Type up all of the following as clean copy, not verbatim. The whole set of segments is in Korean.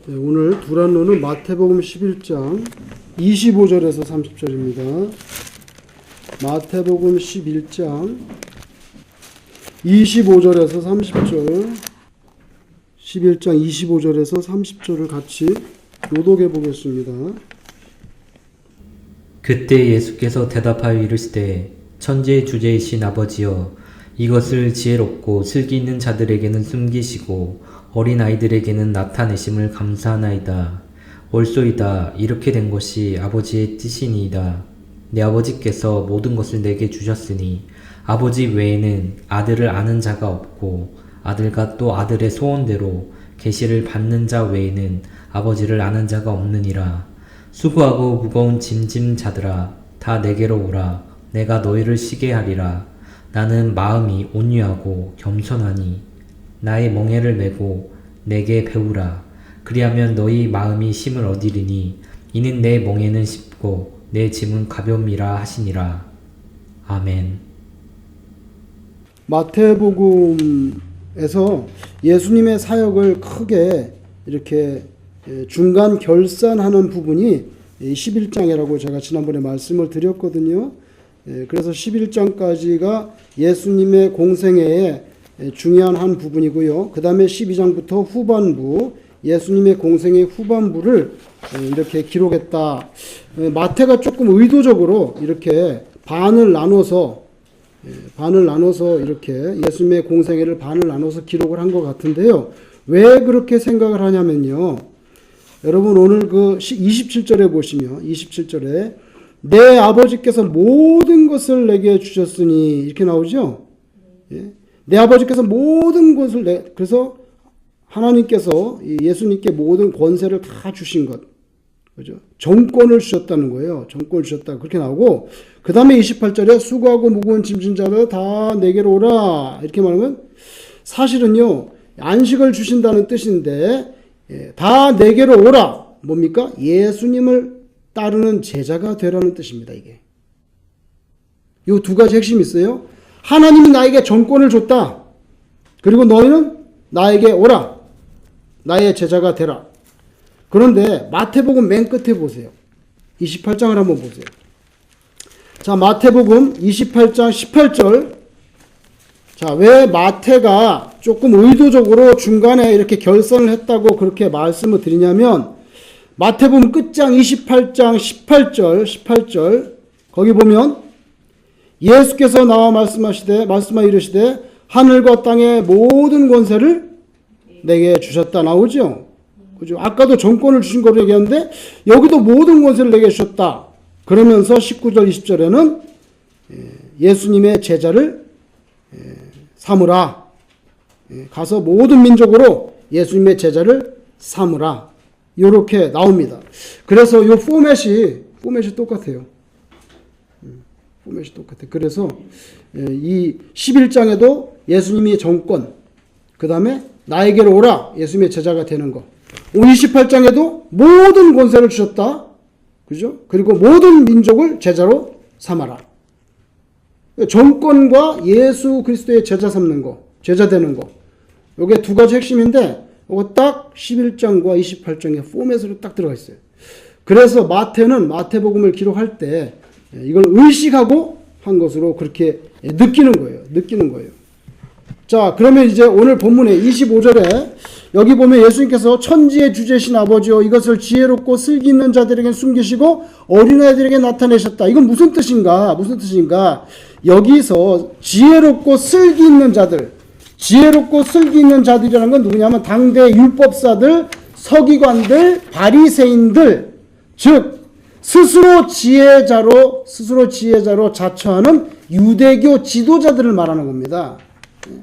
네, 오늘 두란노는 마태복음 11장 25절에서 30절입니다. 마태복음 11장 25절에서 30절, 11장 25절에서 30절을 같이 교독해 보겠습니다. 그때 예수께서 대답하여 이르시되 천지의 주제이신 아버지여, 이것을 지혜롭고 슬기 있는 자들에게는 숨기시고 어린아이들에게는 나타내심을 감사하나이다. 옳소이다. 이렇게 된 것이 아버지의 뜻이니이다. 내 아버지께서 모든 것을 내게 주셨으니 아버지 외에는 아들을 아는 자가 없고 아들과 또 아들의 소원대로 계시를 받는 자 외에는 아버지를 아는 자가 없느니라. 수고하고 무거운 짐진 자들아, 다 내게로 오라. 내가 너희를 쉬게 하리라. 나는 마음이 온유하고 겸손하니 나의 멍에를 메고 내게 배우라. 그리하면 너희 마음이 쉼을 얻으리니 이는 내 멍에는 쉽고 내 짐은 가벼움이라 하시니라. 아멘. 마태복음에서 예수님의 사역을 크게 이렇게 중간 결산하는 부분이 11장이라고 제가 지난번에 말씀을 드렸거든요. 그래서 11장까지가 예수님의 공생애의 중요한 한 부분이고요. 그 다음에 12장부터 후반부, 예수님의 공생의 후반부를 이렇게 기록했다. 마태가 조금 의도적으로 이렇게 반을 나눠서 이렇게 예수님의 공생애를 반을 나눠서 기록을 한 것 같은데요. 왜 그렇게 생각을 하냐면요. 여러분 오늘 그 27절에 보시면 27절에 내 아버지께서 모든 것을 내게 주셨으니 이렇게 나오죠. 예? 내 아버지께서 모든 것을 그래서 하나님께서 예수님께 모든 권세를 다 주신 것, 그죠? 정권을 주셨다는 거예요. 정권을 주셨다 그렇게 나오고 그 다음에 28절에 수고하고 무거운 짐진 자들 다 내게로 오라 이렇게 말하면 사실은요 안식을 주신다는 뜻인데 다 내게로 오라 뭡니까? 예수님을 따르는 제자가 되라는 뜻입니다. 이게 이 두 가지 핵심이 있어요. 하나님이 나에게 정권을 줬다. 그리고 너희는 나에게 오라. 나의 제자가 되라. 그런데 마태복음 맨 끝에 보세요. 28장을 한번 보세요. 자, 마태복음 28장 18절. 자, 왜 마태가 조금 의도적으로 중간에 이렇게 결선을 했다고 그렇게 말씀을 드리냐면 마태복음 끝장 28장 18절 거기 보면 예수께서 나와 말씀하여 이르시되 하늘과 땅의 모든 권세를 내게 주셨다 나오죠. 그죠? 아까도 정권을 주신 거로 얘기하는데 여기도 모든 권세를 내게 주셨다. 그러면서 19절 20절에는 예수님의 제자를 삼으라. 가서 모든 민족으로 예수님의 제자를 삼으라. 이렇게 나옵니다. 그래서 이 포맷이 똑같아요. 포맷이 똑같아요. 그래서 이 11장에도 예수님이 정권, 그 다음에 나에게로 오라. 예수님의 제자가 되는 거. 28장에도 모든 권세를 주셨다. 그죠? 그리고 모든 민족을 제자로 삼아라. 정권과 예수 그리스도의 제자 삼는 거, 제자 되는 거. 요게 두 가지 핵심인데, 요거 딱 11장과 28장의 포맷으로 딱 들어가 있어요. 그래서 마태는 마태복음을 기록할 때 이걸 의식하고 한 것으로 그렇게 느끼는 거예요. 자, 그러면 이제 오늘 본문의 25절에 여기 보면 예수님께서 천지의 주제신 아버지여 이것을 지혜롭고 슬기 있는 자들에게 숨기시고 어린아이들에게 나타내셨다. 이건 무슨 뜻인가? 여기서 지혜롭고 슬기 있는 자들이라는 건 누구냐면 당대 율법사들, 서기관들, 바리새인들, 즉 스스로 지혜자로 자처하는 유대교 지도자들을 말하는 겁니다.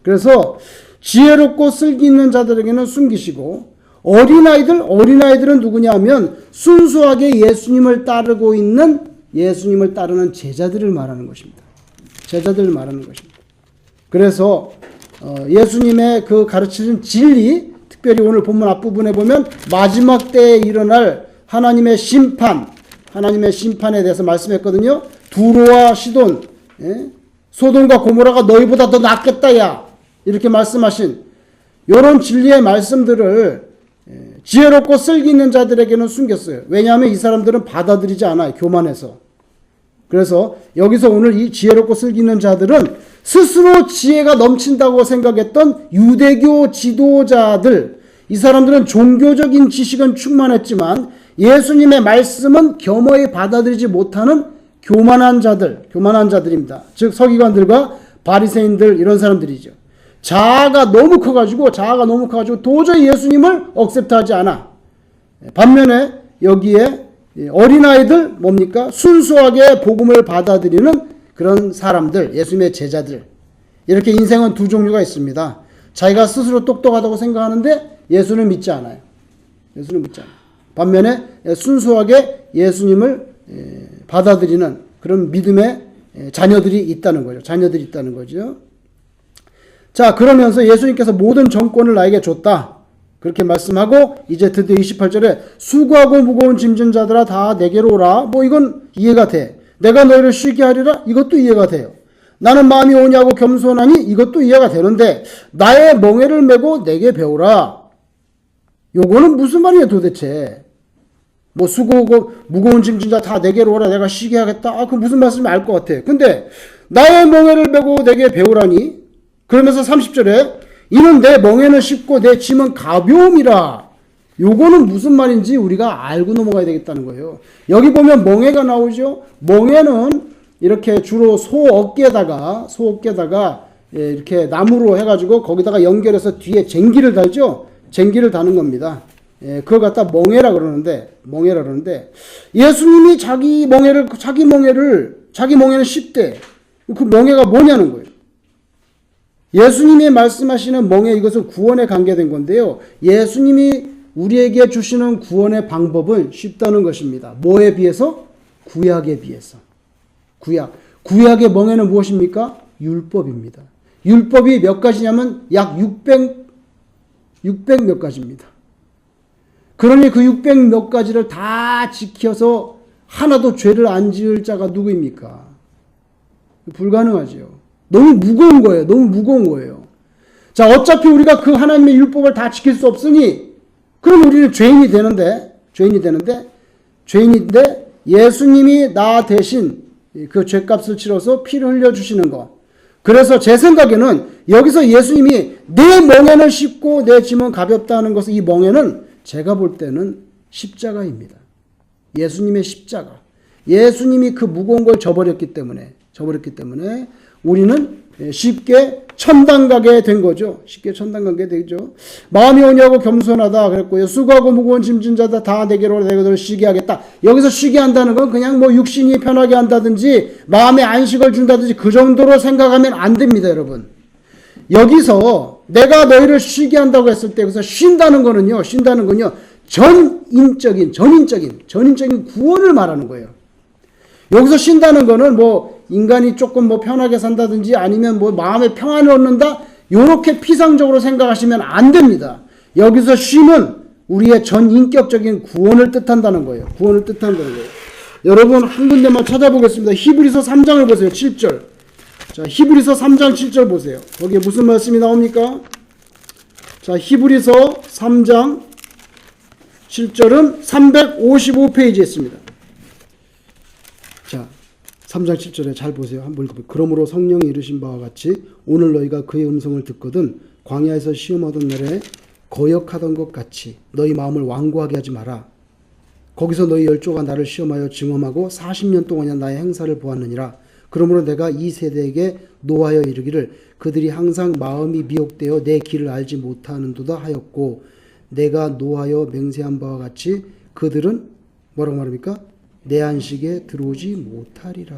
그래서 지혜롭고 슬기 있는 자들에게는 숨기시고 어린아이들은 누구냐면 순수하게 예수님을 따르는 제자들을 말하는 것입니다. 그래서 예수님의 그 가르치신 진리, 특별히 오늘 본문 앞부분에 보면 마지막 때에 일어날 하나님의 심판에 대해서 말씀했거든요. 두로와 시돈, 소돔과 고모라가 너희보다 더 낫겠다 야 이렇게 말씀하신 이런 진리의 말씀들을 지혜롭고 쓸기 있는 자들에게는 숨겼어요. 왜냐하면 이 사람들은 받아들이지 않아요. 교만해서. 그래서 여기서 오늘 이 지혜롭고 쓸기 있는 자들은 스스로 지혜가 넘친다고 생각했던 유대교 지도자들, 이 사람들은 종교적인 지식은 충만했지만 예수님의 말씀은 겸허히 받아들이지 못하는 교만한 자들입니다. 즉 서기관들과 바리새인들 이런 사람들이죠. 자아가 너무 커가지고 도저히 예수님을 억셉트하지 않아. 반면에 여기에 어린아이들 뭡니까? 순수하게 복음을 받아들이는 그런 사람들, 예수님의 제자들. 이렇게 인생은 두 종류가 있습니다. 자기가 스스로 똑똑하다고 생각하는데 예수는 믿지 않아요. 반면에 순수하게 예수님을 받아들이는 그런 믿음의 자녀들이 있다는 거죠. 자, 그러면서 예수님께서 모든 정권을 나에게 줬다. 그렇게 말씀하고 이제 드디어 28절에 수고하고 무거운 짐진 자들아 다 내게로 오라. 뭐 이건 이해가 돼. 내가 너희를 쉬게 하리라. 이것도 이해가 돼요. 나는 마음이 오냐고 겸손하니 이것도 이해가 되는데 나의 멍에를 메고 내게 배우라. 요거는 무슨 말이에요 도대체. 뭐 수고하고 무거운 짐진 자 다 내게로 오라. 내가 쉬게 하겠다. 그 무슨 말씀인지 알 것 같아. 근데 나의 멍에를 메고 내게 배우라니. 그러면서 30절에 이는 내 멍에는 쉽고 내 짐은 가벼움이라. 요거는 무슨 말인지 우리가 알고 넘어가야 되겠다는 거예요. 여기 보면 멍에가 나오죠. 멍에는 이렇게 주로 소 어깨에다가 이렇게 나무로 해가지고 거기다가 연결해서 뒤에 쟁기를 달죠. 쟁기를 다는 겁니다. 그걸 갖다 멍에라 그러는데 예수님이 자기 멍에는 쉽대. 그 멍에가 뭐냐는 거예요. 예수님이 말씀하시는 멍에 이것은 구원에 관계된 건데요. 예수님이 우리에게 주시는 구원의 방법은 쉽다는 것입니다. 뭐에 비해서? 구약에 비해서. 구약의 멍에는 무엇입니까? 율법입니다. 율법이 몇 가지냐면 약 600 몇 가지입니다. 그러니 그 600 몇 가지를 다 지켜서 하나도 죄를 안 지을 자가 누구입니까? 불가능하죠. 너무 무거운 거예요. 자, 어차피 우리가 그 하나님의 율법을 다 지킬 수 없으니 그럼 우리는 죄인인데 예수님이 나 대신 그 죄값을 치러서 피를 흘려주시는 것. 그래서 제 생각에는 여기서 예수님이 내 멍에는 쉽고 내 짐은 가볍다는 것은 이 멍에는 제가 볼 때는 십자가입니다. 예수님의 십자가. 예수님이 그 무거운 걸 져버렸기 때문에 우리는 쉽게 천당 가게 된 거죠. 마음이 오냐고 겸손하다 그랬고요. 수고하고 무거운 짐진 자다 다 내게로 내가 너를 쉬게 하겠다. 여기서 쉬게 한다는 건 그냥 뭐 육신이 편하게 한다든지 마음에 안식을 준다든지 그 정도로 생각하면 안 됩니다, 여러분. 여기서 내가 너희를 쉬게 한다고 했을 때 여기서 쉰다는 거는요. 전인적인 구원을 말하는 거예요. 여기서 쉰다는 거는 뭐 인간이 조금 뭐 편하게 산다든지 아니면 뭐 마음에 평안을 얻는다 요렇게 피상적으로 생각하시면 안 됩니다. 여기서 쉼은 우리의 전인격적인 구원을 뜻한다는 거예요. 여러분 한 군데만 찾아보겠습니다. 히브리서 3장을 보세요. 7절. 자, 히브리서 3장 7절 보세요. 거기에 무슨 말씀이 나옵니까? 자, 히브리서 3장 7절은 355페이지에 있습니다. 자, 3장 7절에 잘 보세요. 한번 읽어보세요. 그러므로 성령이 이르신 바와 같이 오늘 너희가 그의 음성을 듣거든 광야에서 시험하던 날에 거역하던 것 같이 너희 마음을 완고하게 하지 마라. 거기서 너희 열조가 나를 시험하여 증험하고 40년 동안이나 나의 행사를 보았느니라. 그러므로 내가 이 세대에게 노하여 이르기를 그들이 항상 마음이 미혹되어 내 길을 알지 못하는도다 하였고 내가 노하여 맹세한 바와 같이 그들은 뭐라고 말합니까? 내 안식에 들어오지 못하리라.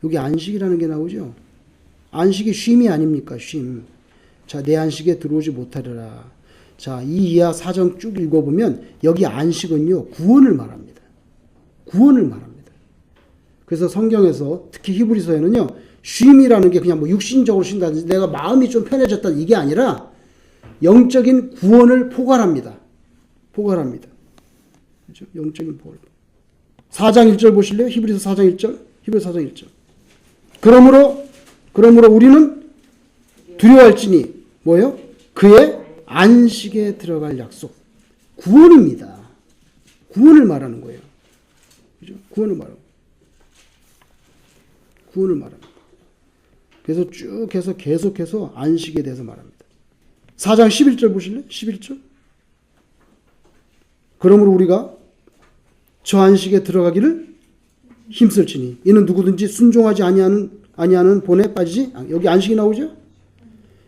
여기 안식이라는 게 나오죠. 안식이 쉼이 아닙니까? 쉼. 자, 내 안식에 들어오지 못하리라. 자, 이 이하 사정 쭉 읽어보면 여기 안식은요 구원을 말합니다. 그래서 성경에서 특히 히브리서에는요 쉼이라는 게 그냥 뭐 육신적으로 쉰다든지 내가 마음이 좀 편해졌다 이게 아니라 영적인 구원을 포괄합니다. 그렇죠? 영적인 포괄. 4장 1절 보실래요? 히브리서 4장 1절. 그러므로 우리는 두려워할지니 뭐예요? 그의 안식에 들어갈 약속. 구원입니다. 구원을 말하는 거예요. 그죠? 구원을 말합니다. 구원을 말합니다. 그래서 쭉 해서 계속해서 안식에 대해서 말합니다. 4장 11절 보실래요? 11절. 그러므로 우리가 저 안식에 들어가기를 힘쓸지니 이는 누구든지 순종하지 아니하는 본에 빠지지. 여기 안식이 나오죠?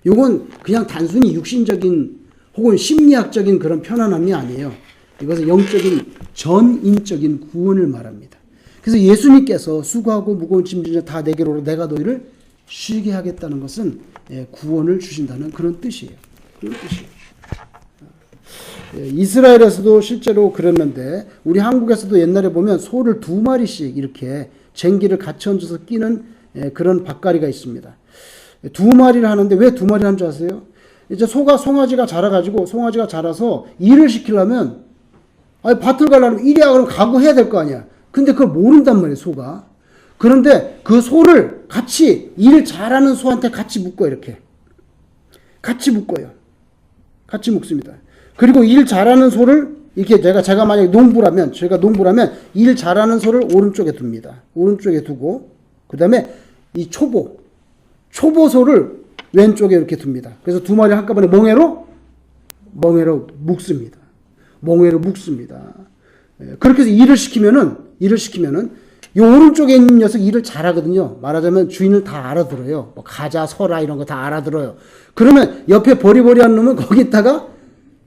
이건 그냥 단순히 육신적인 혹은 심리학적인 그런 편안함이 아니에요. 이것은 영적인 전인적인 구원을 말합니다. 그래서 예수님께서 수고하고 무거운 짐진 다 내게로 오라 내가 너희를 쉬게 하겠다는 것은 구원을 주신다는 그런 뜻이에요. 그런 뜻이에요. 이스라엘에서도 실제로 그랬는데 우리 한국에서도 옛날에 보면 소를 2마리씩 이렇게 쟁기를 같이 얹어서 끼는 그런 밭가리가 있습니다. 2마리를 하는데 왜 2마리를 하는 줄 아세요? 이제 소가 송아지가 자라가지고 송아지가 자라서 일을 시키려면 밭을 가려면 일이야 그러면 각오해야 될 거 아니야. 근데 그걸 모른단 말이에요, 소가. 그런데 그 소를 같이 일 잘하는 소한테 같이 묶어요, 이렇게. 같이 묶어요. 같이 묶습니다. 그리고 일 잘하는 소를 이렇게 제가 만약에 농부라면 일 잘하는 소를 오른쪽에 둡니다. 오른쪽에 두고 그다음에 이 초보소를 왼쪽에 이렇게 둡니다. 그래서 2마리 한꺼번에 멍에로 묶습니다. 멍에로 묶습니다. 그렇게 해서 일을 시키면은 이 오른쪽에 있는 녀석 일을 잘하거든요. 말하자면 주인을 다 알아들어요. 뭐 가자, 서라 이런 거 다 알아들어요. 그러면 옆에 버리버리한 놈은 거기다가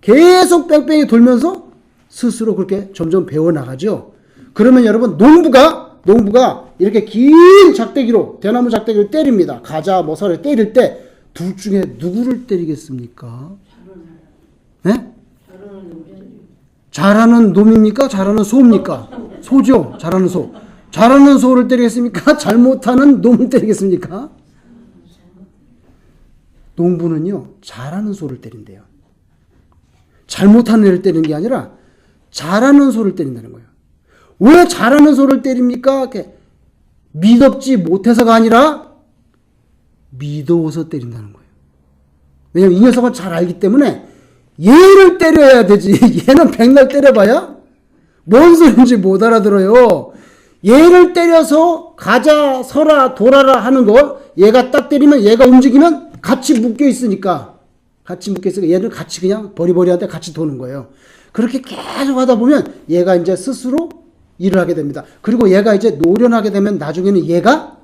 계속 뺑뺑이 돌면서 스스로 그렇게 점점 배워나가죠. 그러면 여러분 농부가 이렇게 긴 작대기로 대나무 작대기로 때립니다. 가자 뭐 서를 때릴 때 둘 중에 누구를 때리겠습니까? 네? 잘하는 놈입니까? 잘하는 소입니까? 소죠. 잘하는 소. 잘하는 소를 때리겠습니까? 잘못하는 놈을 때리겠습니까? 농부는요, 잘하는 소를 때린대요. 잘못하는 애를 때리는 게 아니라 잘하는 소를 때린다는 거예요. 왜 잘하는 소를 때립니까? 미덥지 못해서가 아니라 미도워서 때린다는 거예요. 왜냐면 이 녀석은 잘 알기 때문에 얘를 때려야 되지. 얘는 백날 때려봐야 뭔 소리인지 못 알아들어요. 얘를 때려서 가자, 서라, 돌아라 하는 거 얘가 딱 때리면 얘가 움직이면 같이 묶여 있으니까 얘는 같이 그냥 버리버리한테 같이 도는 거예요. 그렇게 계속 하다 보면 얘가 이제 스스로 일을 하게 됩니다. 그리고 얘가 이제 노련하게 되면 나중에는 얘가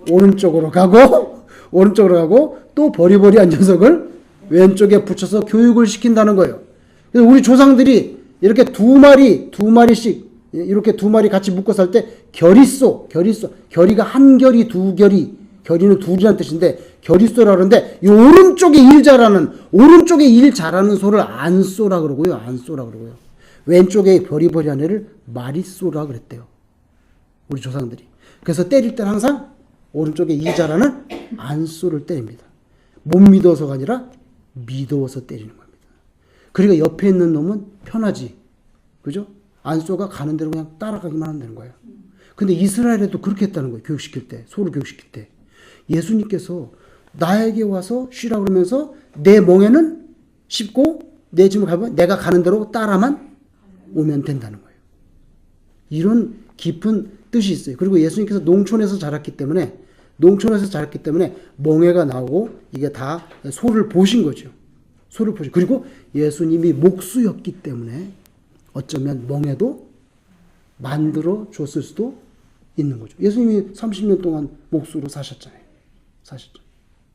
오른쪽으로 가고 또 버리버리한 녀석을 왼쪽에 붙여서 교육을 시킨다는 거예요. 그래서 우리 조상들이 이렇게 2마리씩 이렇게 2마리 같이 묶어서 할 때 결이가 한 결이 두 결이 결이는 둘이라는 뜻인데 결이소라 그러는데 이 오른쪽에 일 잘하는 소를 안소라 그러고요. 왼쪽에 버리버리한 애를 마리소라 그랬대요. 우리 조상들이. 그래서 때릴 때는 항상 오른쪽에 일 잘하는 안소를 때립니다. 못 믿어서가 아니라 믿어서 때리는 겁니다. 그러니까 옆에 있는 놈은 편하지. 그죠? 안소가 가는 대로 그냥 따라가기만 하면 되는 거예요. 근데 이스라엘에도 그렇게 했다는 거예요. 소를 교육시킬 때. 예수님께서 나에게 와서 쉬라 그러면서 내 멍에는 씹고 내 집을 가면 내가 가는 대로 따라만 오면 된다는 거예요. 이런 깊은 뜻이 있어요. 그리고 예수님께서 농촌에서 자랐기 때문에 멍에가 나오고 이게 다 소를 보신 거죠. 그리고 예수님이 목수였기 때문에 어쩌면 멍에도 만들어 줬을 수도 있는 거죠. 예수님이 30년 동안 목수로 사셨잖아요.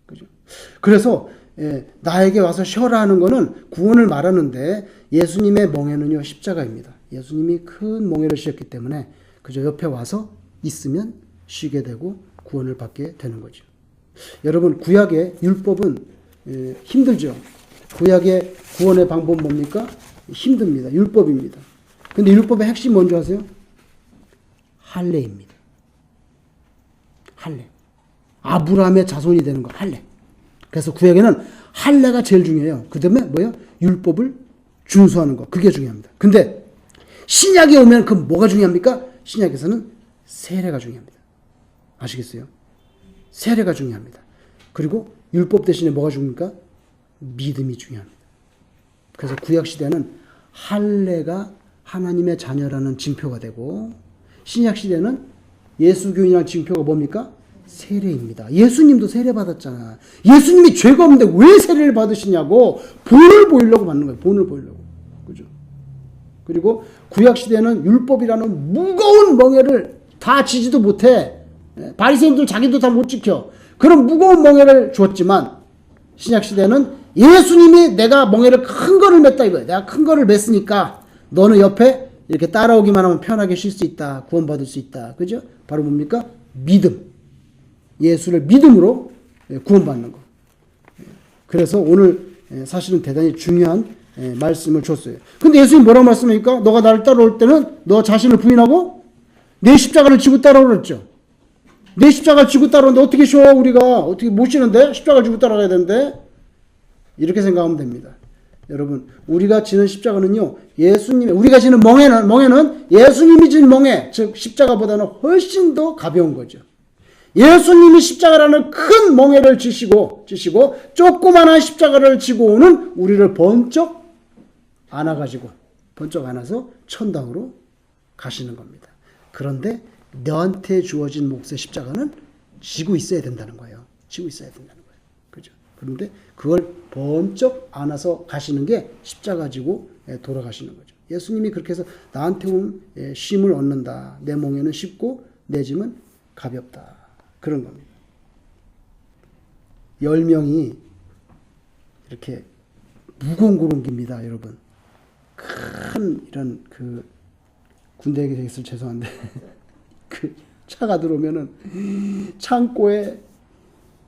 그죠? 그래서 나에게 와서 쉬어라 하는 거는 구원을 말하는데 예수님의 멍에는요 십자가입니다. 예수님이 큰 멍에를 쉬었기 때문에 그저 옆에 와서 있으면 쉬게 되고 구원을 받게 되는 거죠. 여러분 구약의 율법은 힘들죠. 구약의 구원의 방법은 뭡니까? 힘듭니다. 율법입니다. 근데 율법의 핵심 뭔지 아세요? 할례입니다. 할례. 아브라함의 자손이 되는 거 할례. 그래서 구약에는 할례가 제일 중요해요. 그 다음에 뭐예요? 율법을 준수하는 거. 그게 중요합니다. 근데 신약에 오면 그 뭐가 중요합니까? 신약에서는 세례가 중요합니다. 아시겠어요? 세례가 중요합니다. 그리고 율법 대신에 뭐가 중요합니까? 믿음이 중요합니다. 그래서 구약 시대는 할례가 하나님의 자녀라는 징표가 되고, 신약 시대는 예수교인이라는 징표가 뭡니까? 세례입니다. 예수님도 세례 받았잖아. 예수님이 죄가 없는데 왜 세례를 받으시냐고 본을 보이려고 받는 거예요. 본을 보이려고. 그죠? 그리고 구약 시대는 율법이라는 무거운 멍에를 다 지지도 못해. 바리새인들 자기도 다 못 지켜. 그런 무거운 멍에를 주었지만 신약 시대는 예수님이 내가 멍에를 큰 거를 맸다 이거예요. 내가 큰 거를 맸으니까 너는 옆에 이렇게 따라오기만 하면 편하게 쉴 수 있다. 구원받을 수 있다. 그죠? 바로 뭡니까? 믿음. 예수를 믿음으로 구원받는 거. 그래서 오늘 사실은 대단히 중요한 말씀을 줬어요. 근데 예수님 뭐라고 말씀합니까? 너가 나를 따라올 때는 너 자신을 부인하고 내 십자가를 지고 따라오라 그랬죠. 내 십자가를 지고 따라오는데 어떻게 쉬어 우리가? 어떻게 못 쉬는데? 십자가를 지고 따라가야 되는데? 이렇게 생각하면 됩니다. 여러분, 우리가 지는 십자가는요, 우리가 지는 멍에는 예수님이 진 멍에, 즉 십자가보다는 훨씬 더 가벼운 거죠. 예수님이 십자가라는 큰 멍에를 지시고 조그만한 십자가를 지고 오는 우리를 번쩍 안아서 천당으로 가시는 겁니다. 그런데 너한테 주어진 몫의 십자가는 지고 있어야 된다는 거예요. 그죠? 그런데 그걸 번쩍 안아서 가시는 게 십자가 지고 돌아가시는 거죠. 예수님이 그렇게 해서 나한테 온 쉼을 얻는다. 내 멍에는 쉽고 내 짐은 가볍다. 그런 겁니다. 10명이 이렇게 무거운 옮깁니다, 여러분. 큰 이런 군대 얘기해서 죄송한데 그 차가 들어오면은 창고에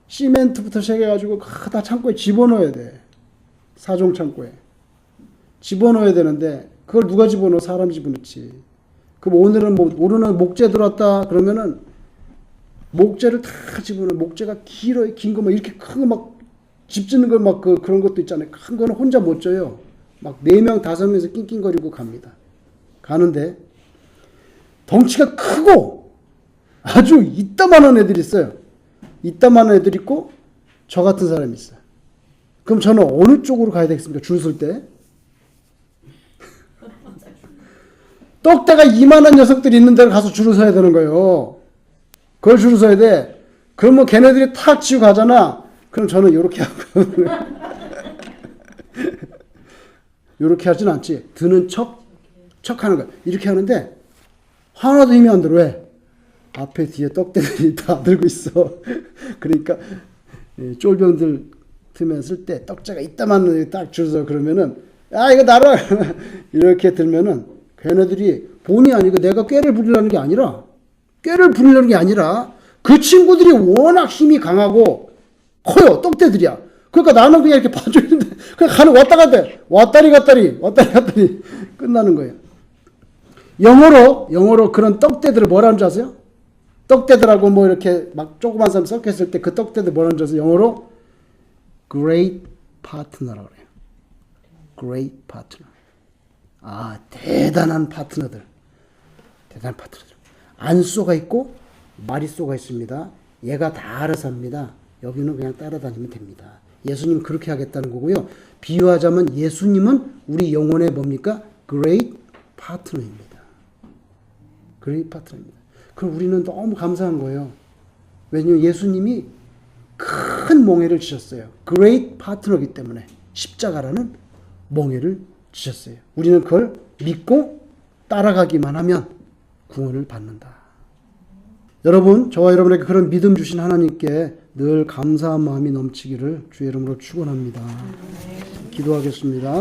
시멘트부터 시작해가지고 다 창고에 집어넣어야 돼. 4종 창고에 집어넣어야 되는데 그걸 누가 집어넣어? 사람 집어넣지. 그럼 오늘은 목재 들어왔다 그러면은 목재를 다 집어넣어. 목재가 길어요. 긴 거 막 이렇게 큰 거 막 집 짓는 거 막 그런 것도 있잖아요. 큰 거는 혼자 못 져요. 막 4명, 5명에서 낑낑거리고 갑니다. 가는데 덩치가 크고 아주 이따만한 애들이 있어요. 이따만한 애들 있고 저 같은 사람이 있어요. 그럼 저는 어느 쪽으로 가야 되겠습니까? 줄 설 때. 떡대가 이만한 녀석들이 있는 데를 가서 줄을 서야 되는 거예요. 그걸 줄을 서야 돼. 그러면 걔네들이 탁 치고 가잖아. 그럼 저는 이렇게 하고 이렇게 하진 않지. 드는 척 하는 거야. 이렇게 하는데 하나도 힘이 안 들어. 왜? 앞에 뒤에 떡대들이 다 들고 있어. 그러니까 쫄병들 틈에 쓸 때 떡자가 이따만 딱 줄서 그러면은 야 이거 나라 이렇게 들면은 걔네들이 본의 아니고 내가 꾀를 부리려는 게 아니라 그 친구들이 워낙 힘이 강하고 커요. 떡대들이야. 그러니까 나는 그냥 이렇게 봐줘 있는데 그냥 가는 왔다리 갔다리 끝나는 거예요. 영어로 그런 떡대들을 뭐라는 줄 아세요? 떡대들하고 뭐 이렇게 막 조그만 사람 섞였을 때 그 떡대들 뭐라는 줄 아세요? 영어로 great partner라고 그래요. great partner. 대단한 파트너들. 안쏘가 있고 마리쏘가 있습니다. 얘가 다 알아서 합니다. 여기는 그냥 따라다니면 됩니다. 예수님 그렇게 하겠다는 거고요. 비유하자면 예수님은 우리 영혼의 뭡니까? great partner입니다. 그럼 우리는 너무 감사한 거예요. 왜냐하면 예수님이 큰 멍에를 지셨어요. great partner이기 때문에 십자가라는 멍에를 지셨어요. 우리는 그걸 믿고 따라가기만 하면 구원을 받는다. 여러분, 저와 여러분에게 그런 믿음 주신 하나님께 늘 감사한 마음이 넘치기를 주의 이름으로 축원합니다. 기도하겠습니다.